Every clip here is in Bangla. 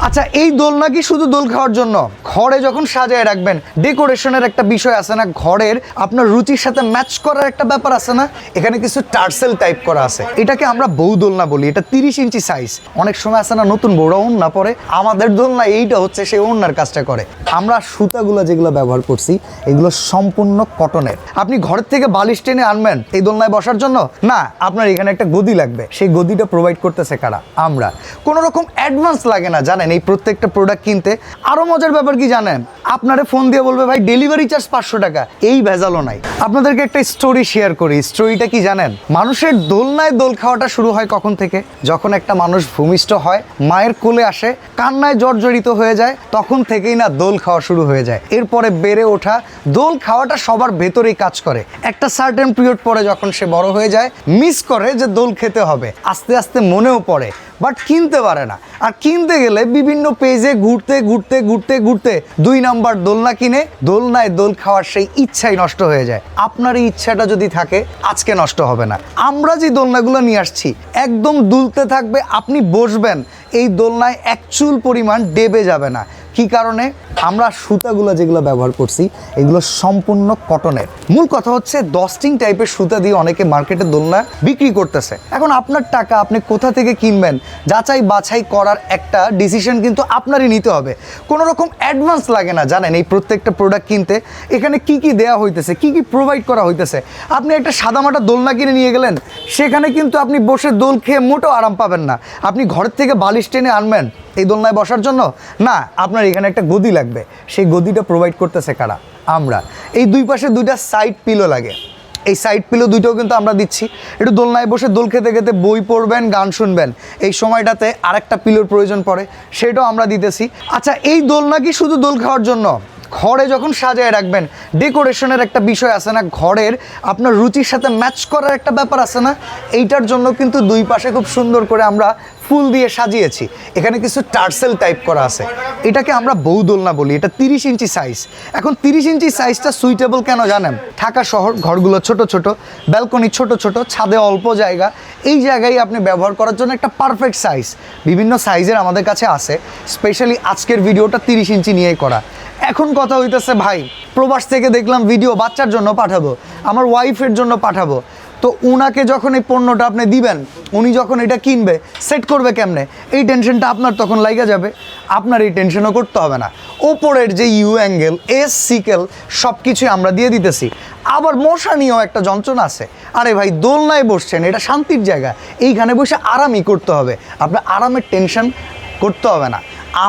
আচ্ছা, এই দোলনা কি শুধু দোল খাওয়ার জন্য? ঘরে যখন সাজায় রাখবেন, ডেকোরেশনের একটা বিষয় আছে না, ঘরের আপনার রুচির সাথে ম্যাচ করার একটা ব্যাপার আছে না, এখানে কিছু টার্সেল টাইপ করা আছে। এটাকে আমরা বউ দোলনা বলি। এটা 30 ইঞ্চি সাইজ। অনেক সময় আছে না নতুন বউরা ওড়না পরে, আমাদের দোলনা এইটা হচ্ছে সেই ওড়নার কাজটা করে। আমরা সুতাগুলো যেগুলো ব্যবহার করছি এগুলো সম্পূর্ণ কটনের। আপনি ঘরের থেকে বালিশ টেনে আনবেন এই দোলনায় বসার জন্য না, আপনার এখানে একটা গদি লাগবে। সেই গদিটা প্রোভাইড করতেছে কারা? আমরা। কোনো রকম অ্যাডভান্স লাগে না জানেন এই প্রত্যেকটা প্রোডাক্ট কিনতে। আরো মজার ব্যাপার কি জানেন? আপনারে ফোন দিয়ে বলবে ভাই ডেলিভারি চার্জ 500 টাকা। এই ভেজালও নাই। আপনাদেরকে একটা স্টোরি শেয়ার করি। স্টোরিটা কি জানেন? মানুষের দোলনায় দোল খাওয়াটা শুরু হয় কখন থেকে? যখন একটা মানুষ ভূমিষ্ঠ হয়, মায়ের কোলে আসে, কান্নায় জর্জরিত হয়ে যায়, তখন থেকেই না দোল খাওয়া শুরু হয়ে যায়। এরপরে বেড়ে ওঠা, দোল খাওয়াটা সবার ভেতরেই কাজ করে। একটা সার্টেন পিরিয়ড পরে যখন সে বড় হয়ে যায়, মিস করে যে দোল খেতে হবে। আস্তে আস্তে মনেও পড়ে, বাট কিনতে পারে না। আর কিনতে গেলে বিভিন্ন পেজে ঘুরতে ঘুরতে ঘুরতে ঘুরতে 2 নাম্বার দোলনা কিনে দোলনায় দোল খাওয়ার সেই ইচ্ছাই নষ্ট হয়ে যায়। আপনার এই ইচ্ছাটা যদি থাকে আজকে নষ্ট হবে না। আমরা যে দোলনাগুলো নিয়ে আসছি একদম দুলতে থাকবে, আপনি বসবেন এই দোলনায় এক চুল পরিমাণ ডেবে যাবে না। কি কারণে? আমরা সুতাগুলো যেগুলো ব্যবহার করছি এগুলো সম্পূর্ণ কটনের। মূল কথা হচ্ছে ডস্টিং টাইপের সুতা দিয়ে অনেকে মার্কেটে দোলনা বিক্রি করতেছে। এখন আপনার টাকা, আপনি কোথা থেকে কিনবেন যাচাই বাছাই করার একটা ডিসিশন কিন্তু আপনারই নিতে হবে। কোনো রকম অ্যাডভান্স লাগে না জানেন এই প্রত্যেকটা প্রোডাক্ট কিনতে। এখানে কি কি দেওয়া হইতেছে, কি কি প্রোভাইড করা হইতেছে। আপনি একটা সাদামাটা দোলনা কিনে নিয়ে গেলেন, সেখানে কিন্তু আপনি বসে দোল খেয়ে মোটেও আরাম পাবেন না। আপনি ঘরের থেকে বালিশ টেনে আনবেন এই দোলনায় বসার জন্য না, আপনার এখানে একটা গদি লাগবে। সেই গদিটা প্রোভাইড করতেছে কারা? আমরা। এই দুই পাশে 2টা সাইড পিলো লাগে। এই সাইড পিলো 2টাও কিন্তু আমরা দিচ্ছি। একটু দোলনায় বসে দোল খেতে খেতে বই পড়বেন, গান শুনবেন, এই সময়টাতে আরেকটা পিলোর প্রয়োজন পড়ে, সেটাও আমরা দিতেছি। আচ্ছা, এই দোলনা কি শুধু দোল খাওয়ার জন্য? ঘরে যখন সাজায় রাখবেন, ডেকোরেশনের একটা বিষয় আছে না, ঘরের আপনার রুচির সাথে ম্যাচ করার একটা ব্যাপার আছে না, এইটার জন্য কিন্তু দুই পাশে খুব সুন্দর করে আমরা ফুল দিয়ে সাজিয়েছি। এখানে কিছু টার্সেল টাইপ করা আছে। এটাকে আমরা বউ দোলনা বলি। এটা 30 ইঞ্চি সাইজ। এখন 30 ইঞ্চি সাইজটা সুইটেবল কেন জানেন? ঢাকা শহর ঘরগুলো ছোট ছোট, ব্যালকনি ছোট ছোট, ছাদে অল্প জায়গা, এই জায়গায় আপনি ব্যবহার করার জন্য একটা পারফেক্ট সাইজ। বিভিন্ন সাইজের আমাদের কাছে আছে। স্পেশালি আজকের ভিডিওটা 30 ইঞ্চি নিয়েই করা। এখন কথা হইতেছে ভাই প্রবাস থেকে দেখলাম ভিডিও বাচ্চার জন্য পাঠাবো, আমার ওয়াইফের জন্য পাঠাবো, তো উনাকে যখন এই পণ্যটা আপনি দিবেন, উনি যখন এটা কিনবে সেট করবে কেমনে, এই টেনশনটা আপনার তখন লাইগা যাবে। আপনার এই টেনশনও করতে হবে না। ওপরের যে ইউ অ্যাঙ্গেল, এস সিকেল সব কিছুই আমরা দিয়ে দিতেছি। আবার মশা নিয়েও একটা যন্ত্রণা আছে। আরে ভাই দোলনায় বসছেন, এটা শান্তির জায়গা, এইখানে বসে আরামই করতে হবে। আপনার আরামের টেনশন করতে হবে না,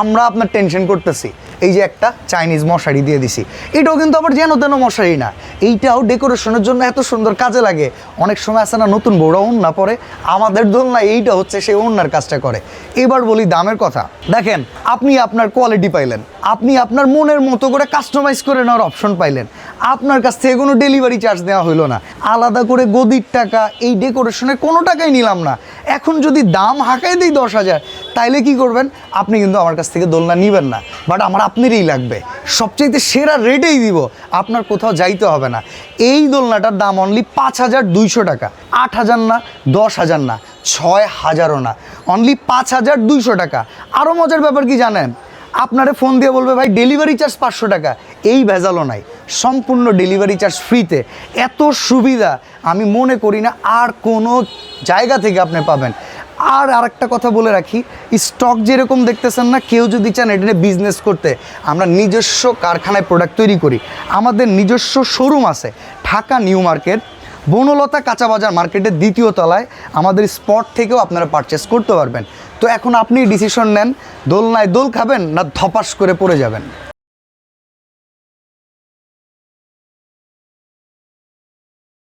আমরা আপনার টেনশন করতেছি। এই যে একটা চাইনিজ মশারি দিয়ে দিছি, এটাও কিন্তু আবার যেন তেন মশারি না, এইটাও ডেকোরেশনের জন্য এত সুন্দর কাজে লাগে। অনেক সময় আছে না নতুন বউরা ওড়না পরে, আমাদের দোলনা এইটা হচ্ছে সেই ওড়নার কাজটা করে। এবার বলি দামের কথা। দেখেন, আপনি আপনার কোয়ালিটি পাইলেন, আপনি আপনার মনের মতো করে কাস্টমাইজ করে নেওয়ার অপশন পাইলেন। আপনার কাছ থেকে কোনো ডেলিভারি চার্জ নেওয়া হইলো না, আলাদা করে গদির টাকা, এই ডেকোরেশনের কোনো টাকাই নিলাম না। এখন যদি দাম হাঁকাই দিই 10,000, তাইলে কি করবেন? আপনি কিন্তু আমার কাছ থেকে দোলনা নেবেন না, বাট আমার আপনারই লাগবে। সবচাইতে সেরা রেটেই দিব, আপনার কোথাও যাইতে হবে না। এই দোলনাটার দাম অনলি 5,200 টাকা। 8,000 না, 10,000 না, 6,000ও না, অনলি 5,200 টাকা। আরও মজার ব্যাপার কি জানেন? আপনারে ফোন দিয়ে বলবে ভাই ডেলিভারি চার্জ 500 টাকা। এই ভেজালও নাই, সম্পূর্ণ ডেলিভারি চার্জ ফ্রিতে। এত সুবিধা আমি মনে করি না আর কোনো জায়গা থেকে আপনি পাবেন। আর আরেকটা কথা বলে রাখি, স্টক যেরকম দেখতেছেন না, কেউ যদি চান এটা নিয়ে বিজনেস করতে, আমরা নিজস্ব কারখানায় প্রোডাক্ট তৈরি করি। আমাদের নিজস্ব শোরুম আছে ঢাকা নিউ মার্কেট, বনলতা কাঁচা বাজার মার্কেটের 2য় তলায়। আমাদের স্পট থেকেও আপনারা পারচেস করতে পারবেন। তো এখন আপনি ডিসিশন নেন, দোলনায় দোল খাবেন না ধপাস করে পড়ে যাবেন।